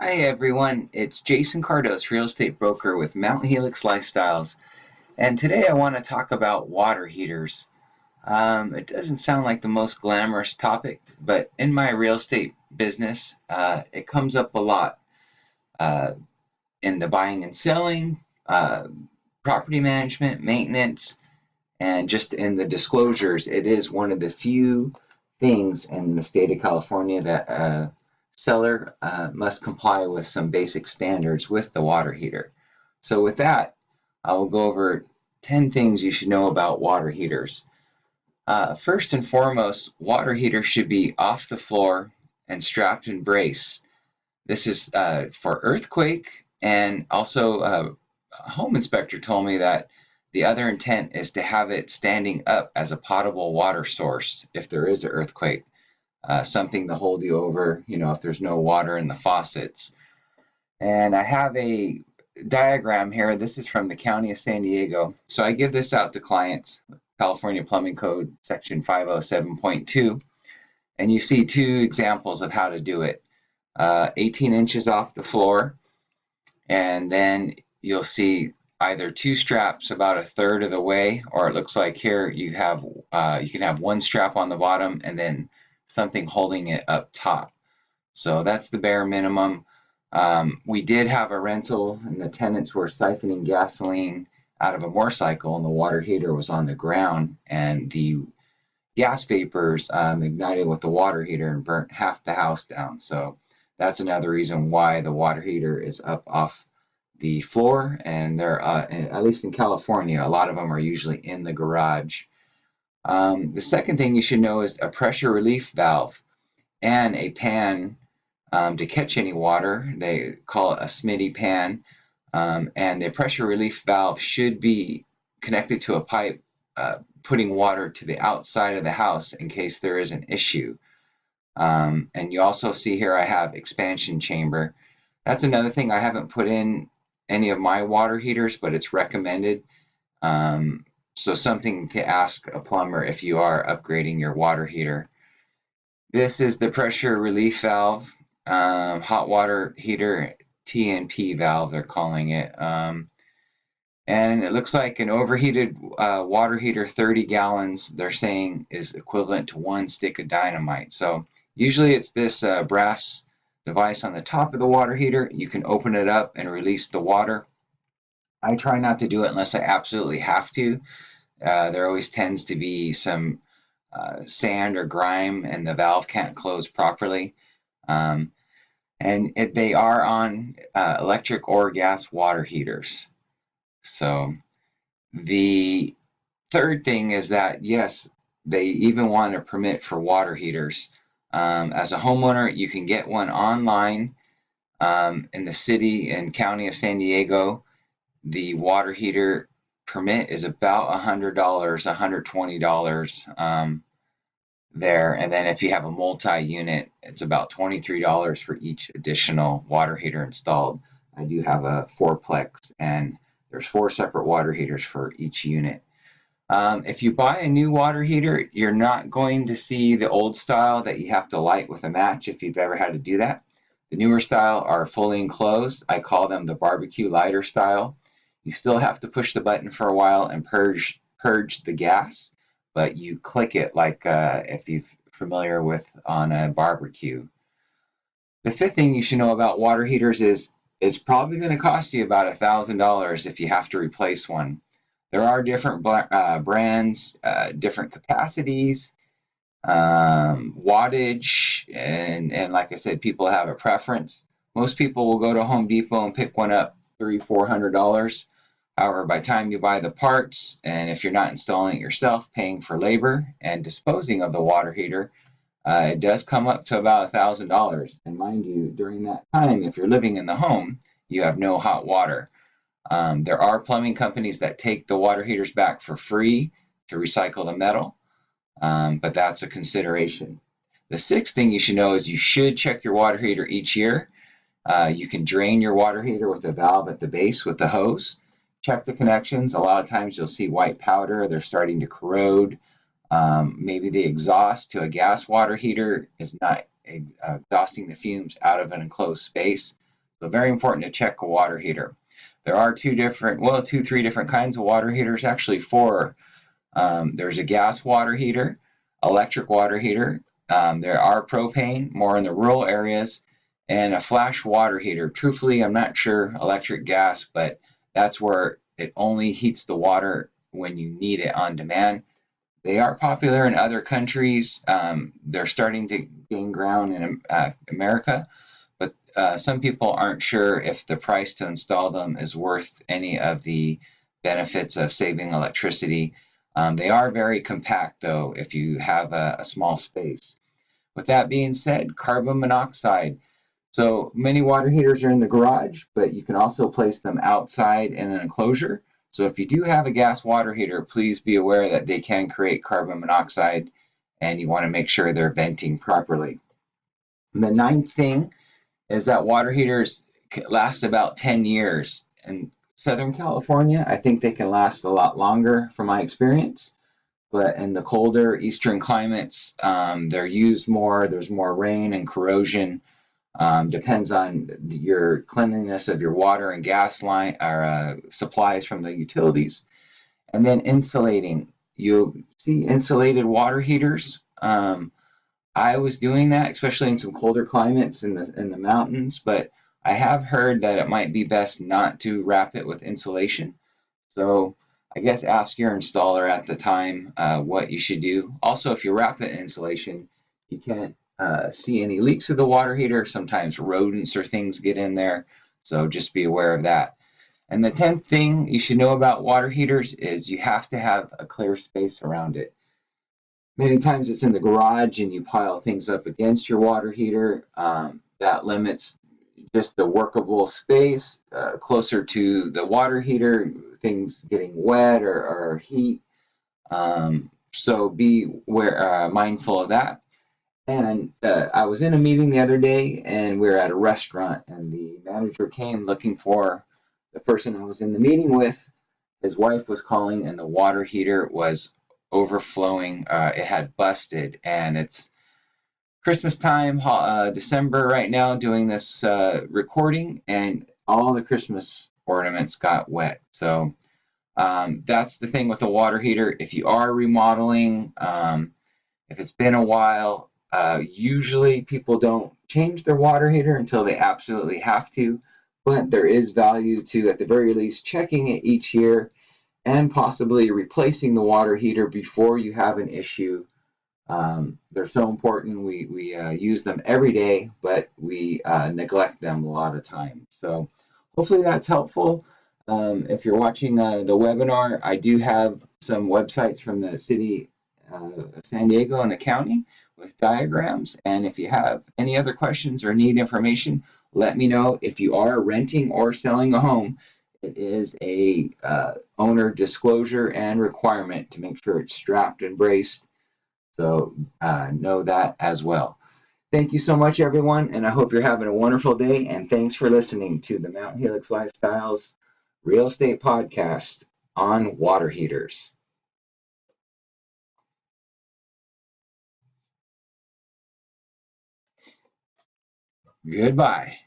Hi everyone, it's Jason Kardos, real estate broker with Mount Helix Lifestyles, and today I want to talk about water heaters. It doesn't sound like the most glamorous topic, but in my real estate business, it comes up a lot uh, in the buying and selling, property management, maintenance, and just in the disclosures. It is one of the few things in the state of California that seller must comply with some basic standards with the water heater. So with that, I will go over 10 things you should know about water heaters. First and foremost, water heaters should be off the floor and strapped in brace. This is for earthquake, and also a home inspector told me that the other intent is to have it standing up as a potable water source if there is an earthquake. Something to hold you over, if there's no water in the faucets. And I have a diagram here. This is from the County of San Diego. So I give this out to clients, California Plumbing Code, Section 507.2. And you see two examples of how to do it. 18 inches off the floor, and then you'll see either two straps about a third of the way, or it looks like here you can have one strap on the bottom and then something holding it up top. So that's the bare minimum. We did have a rental, and the tenants were siphoning gasoline out of a motorcycle, and the water heater was on the ground, and the gas vapors ignited with the water heater and burnt half the house down. So that's another reason why the water heater is up off the floor, and they're at least in California, a lot of them are usually in the garage. The second thing you should know is a pressure relief valve and a pan to catch any water. They call it a Smitty pan, and the pressure relief valve should be connected to a pipe putting water to the outside of the house in case there is an issue. And you also see here I have expansion chamber. That's another thing. I haven't put in any of my water heaters, but it's recommended. So something to ask a plumber if you are upgrading your water heater. This is the pressure relief valve, hot water heater TNP valve, they're calling it. And it looks like an overheated water heater, 30 gallons, they're saying is equivalent to one stick of dynamite. So usually it's this brass device on the top of the water heater. You can open it up and release the water. I try not to do it unless I absolutely have to. There always tends to be some sand or grime, and the valve can't close properly. And they are on electric or gas water heaters. So the third thing is that, yes, they even want a permit for water heaters. As a homeowner, you can get one online in the city and county of San Diego. The water heater permit is about $100, $120 there. And then if you have a multi-unit, it's about $23 for each additional water heater installed. I do have a fourplex, and there's 4 separate water heaters for each unit. If you buy a new water heater, you're not going to see the old style that you have to light with a match if you've ever had to do that. The newer style are fully enclosed. I call them the barbecue lighter style. You still have to push the button for a while and purge the gas, but you click it like if you're familiar with on a barbecue. The fifth thing you should know about water heaters is it's probably going to cost you about $1,000 if you have to replace one. There are different brands, different capacities, wattage, and like I said, people have a preference. Most people will go to Home Depot and pick one up $300-400. However, by the time you buy the parts, and if you're not installing it yourself, paying for labor and disposing of the water heater, it does come up to about $1,000. And mind you, during that time, if you're living in the home, you have no hot water. There are plumbing companies that take the water heaters back for free to recycle the metal, but that's a consideration. The sixth thing you should know is you should check your water heater each year. You can drain your water heater with a valve at the base with the hose. Check the connections. A lot of times you'll see white powder. They're starting to corrode. Maybe the exhaust to a gas water heater is not exhausting the fumes out of an enclosed space. So very important to check a water heater. There are three different kinds of water heaters, actually four. There's a gas water heater, electric water heater. There are propane, more in the rural areas, and a flash water heater. Truthfully, I'm not sure electric, gas, but that's where it only heats the water when you need it on demand. They are popular in other countries. They're starting to gain ground in America, but some people aren't sure if the price to install them is worth any of the benefits of saving electricity. They are very compact, though, if you have a small space. With that being said, carbon monoxide. So many water heaters are in the garage, but you can also place them outside in an enclosure. So if you do have a gas water heater, please be aware that they can create carbon monoxide, and you want to make sure they're venting properly. And the ninth thing is that water heaters last about 10 years. In Southern California, I think they can last a lot longer from my experience. But in the colder eastern climates, they're used more. There's more rain and corrosion. Depends on your cleanliness of your water and gas line or supplies from the utilities. And then insulating. You'll see insulated water heaters. I was doing that, especially in some colder climates in the mountains, but I have heard that it might be best not to wrap it with insulation. So I guess ask your installer at the time what you should do. Also, if you wrap it in insulation, you can't see any leaks of the water heater. Sometimes rodents or things get in there, so just be aware of that. And the 10th thing you should know about water heaters is you have to have a clear space around it. Many times it's in the garage and you pile things up against your water heater. That limits just the workable space closer to the water heater, things getting wet or heat. So be mindful of that. And I was in a meeting the other day, and we were at a restaurant, and the manager came looking for the person I was in the meeting with. His wife was calling, and the water heater was overflowing. It had busted, and it's Christmas time, December right now, doing this recording, and all the Christmas ornaments got wet. So that's the thing with a water heater. If you are remodeling, if it's been a while, usually people don't change their water heater until they absolutely have to, but there is value to, at the very least, checking it each year and possibly replacing the water heater before you have an issue. They're so important. We use them every day, but we neglect them a lot of times. So hopefully that's helpful. If you're watching the webinar, I do have some websites from the city of San Diego and the county with diagrams. And if you have any other questions or need information, let me know. If you are renting or selling a home, it is a owner disclosure and requirement to make sure it's strapped and braced. So know that as well. Thank you so much, everyone, and I hope you're having a wonderful day. And thanks for listening to the Mount Helix Lifestyles Real Estate Podcast on water heaters. Goodbye.